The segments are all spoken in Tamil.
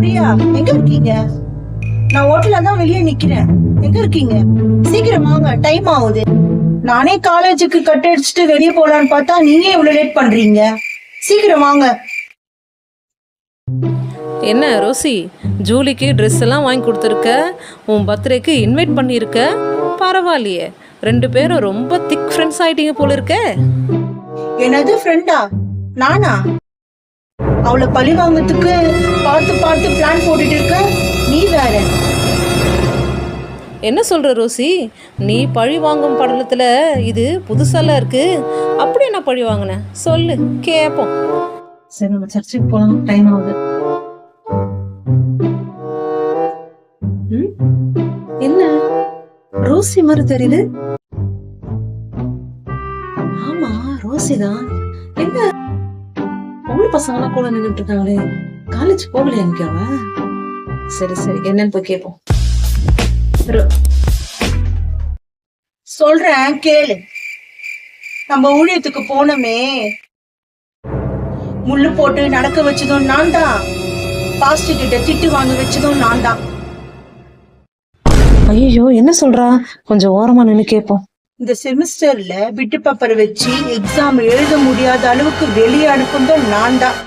பிரியா, எங்க இருக்கீங்க? நான் ஹோட்டல்ல தான் வெளியே நிக்கிறேன். எங்க இருக்கீங்க? சீக்கிரம் வாங்க, டைம் ஆகுது. நானே காலேஜுக்கு கட் அடிச்சுட்டு வெளியே போலான்னு பார்த்தா நீங்க இவ்வளவு லேட் பண்றீங்க. சீக்கிரம் வாங்க. என்ன ரோசி, ஜூலிக்கு ட்ரெஸ் எல்லாம் வாங்கி கொடுத்துருக்க, உன் பர்த்டேக்கு இன்வைட் பண்ணியிருக்க. பரவாயில்லையே, 2 பேரும் ரொம்ப திக் ஃப்ரெண்ட்ஸ் ஆயிட்டீங்க போல இருக்க. என்னது ஃப்ரெண்டா? நானா? அவளை பழி வாங்கறதுக்கு பார்த்து பார்த்து பிளான் போட்டுட்டு இருக்க. நீ வேற. என்ன சொல்ற ரோசி, நீ பழி வாங்கும் படலத்தில் இது புதுசாலாம் இருக்கு. அப்படி என்ன பழி வாங்கின சொல்லு, கேட்போம். சரி, நம்ம சர்ச்சுக்கு போலாம், டைம் ஆகுது. என்ன ரோசி மாதிரி தெரியுது? ஆமா, ரோசி தான். என்ன பொண்ணு பசங்க எல்லாம் கூட நின்றுட்டு இருக்காங்களே, காலேஜ் போகலையா எனக்கு அவ? சரி சரி, என்னன்னு போய் கேட்போம். சொல்றேன் கேளு. நம்ம ஊழியத்துக்கு போனோமே, முள்ளு போட்டு நடக்க வச்சதும் நான் தான். பாஸ்டர் கிட்ட திட்டு வாங்க வச்சதும் நான் தான். ஐயோ, என்ன சொல்றா? கொஞ்சம் ஓரமா நின்னு கேட்போம். இந்த செமிஸ்டர்ல பிட்டு பேப்பர் வச்சு எக்ஸாம் எழுத முடியாத அளவுக்கு வெளியே அனுப்புனதும் நான் தான்.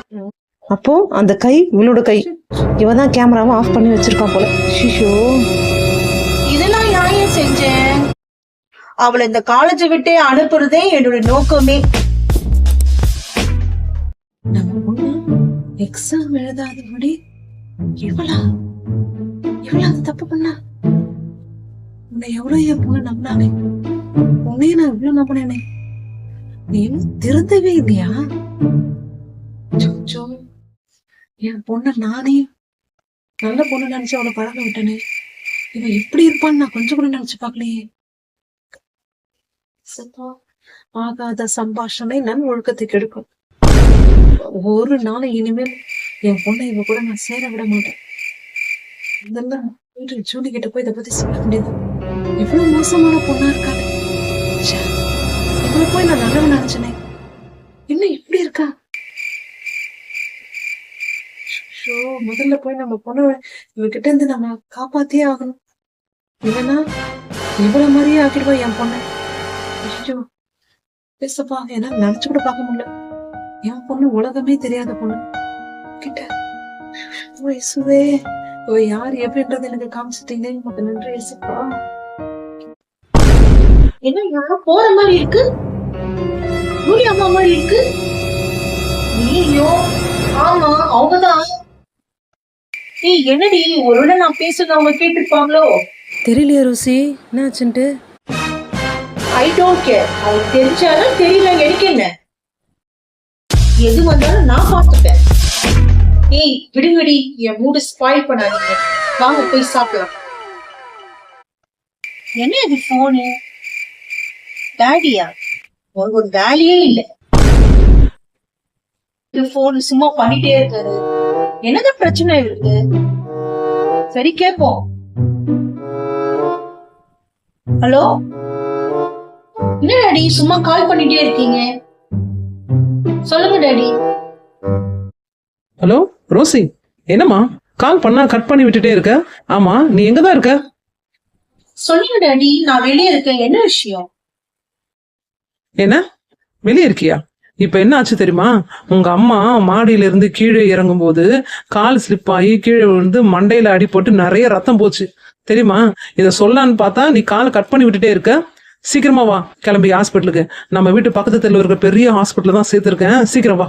அப்போ அந்த கை இவளோட கை. இவதான் கேமராவை ஆஃப் பண்ணி வச்சிருக்கான் போல. ஷிஷோ, இதெல்லாம் நான் ஏன் செஞ்சேன்? அவளை இந்த காலேஜை விட்டே அனுப்புறதே என்னோட நோக்கமே. நம்ம பொண்ணு எக்ஸாம் எழுதாத முடி இவளா அது தப்பு பண்ணா? உன்னை எவ்வளவு என் பொண்ணு நம்பினானே, உன்னையே நான் இவ்வளவு நம்பினேனே, நீ திருந்தவே இல்லையா? சொச்சோ, என் பொண்ணு நானே நல்ல பொண்ணு நினைச்சு அவளை பழக விட்டனே. இவன் எப்படி இருப்பான்னு நான் கொஞ்சம் கூட நினைச்சு பார்க்கலையே. ஆகாத சம்பாஷணை நன் ஒழுக்கத்தை கெடுக்கும். ஒரு நாள் இனிமேல் என் பொண்ணை இவ கூட நான் சேர விட மாட்டேன். இதெல்லாம் ஜூலி கிட்ட போய் இதை பத்தி சொல்ல வேண்டியது. இவ்வளவு மோசமான பொண்ணா இருக்காரு. இவ்வளவு போய் நான் நல்லவன் நினைச்சனே, என்ன இப்படி இருக்கா? முதல்ல போய் நம்ம பொண்ணு இவகிட்ட இருந்து நம்ம காப்பாத்தியே ஆகணும். இல்லைன்னா இவ்வளவு மாதிரியே ஆக்கிடுவா என் பொண்ணை. ஐயோ பேசப்பா, என்னால நினைச்சு கூட பார்க்க முடியல. என் பொண்ணு உலகமே தெரியாத பொண்ணு கிட்ட இயேசுவே, யார் எப்படின்றது எனக்கு காமிச்சிட்டீங்க. எனக்கு நன்றி இயேசுப்பா. என்ன யாரோ போற மாதிரி இருக்கு? ஜூலி அம்மா மாதிரி இருக்கு. நீயோ? ஆமா, அவங்கதான். ஏய், என்னடி, ஒருவேளை நான் பேசுறது அவங்க கேட்டிருப்பாங்களோ? தெரியலையா ரோசி, என்னாச்சுன்ட்டு? I don't care. அவங்க தெரிஞ்சாலும் தெரியல, எனக்கு என்ன? எது வந்தாலும் நான் பார்த்துப்பேன். ஏய் விடுங்கடி, என் மூடு ஸ்பாயில் பண்ணாதீங்க. வாங்க போய் சாப்பிடலாம். என்ன இது போனு? டாடியா? ஒரு வேலையே இல்ல. போன் சும்மா பண்ணிட்டே இருக்காரு. என்னதான் பிரச்சனை இருக்கு? சரி கேப்போம். ஹலோ, என்ன டாடி சும்மா கால் பண்ணிட்டே இருக்கீங்க? சொல்லுங்க டாடி. ஹலோ ரோசி, என்னம்மா கால் பண்ணா கட் பண்ணி விட்டுட்டே இருக்க? ஆமா, நீ எங்கதான் இருக்க? சொல்லுங்க டாடி, நான் வெளியே இருக்கேன். என்ன விஷயம்? என்ன வெளியே இருக்கியா? இப்ப என்ன ஆச்சு தெரியுமா? உங்க அம்மா மாடியில இருந்து கீழே இறங்கும் போது கால் ஸ்லிப் ஆகி கீழே விழுந்து மண்டையில அடி போட்டு நிறைய ரத்தம் போச்சு தெரியுமா? இத சொல்லான்னு பார்த்தா நீ கால் கட் பண்ணி விட்டுட்டே இருக்க. சீக்கிரமா வா, கிளம்பி ஹாஸ்பிட்டலுக்கு. நம்ம வீட்டு பக்கத்து தெருவில் இருக்க பெரிய ஹாஸ்பிட்டல் தான் சேர்த்திருக்கேன். சீக்கிரம் வா.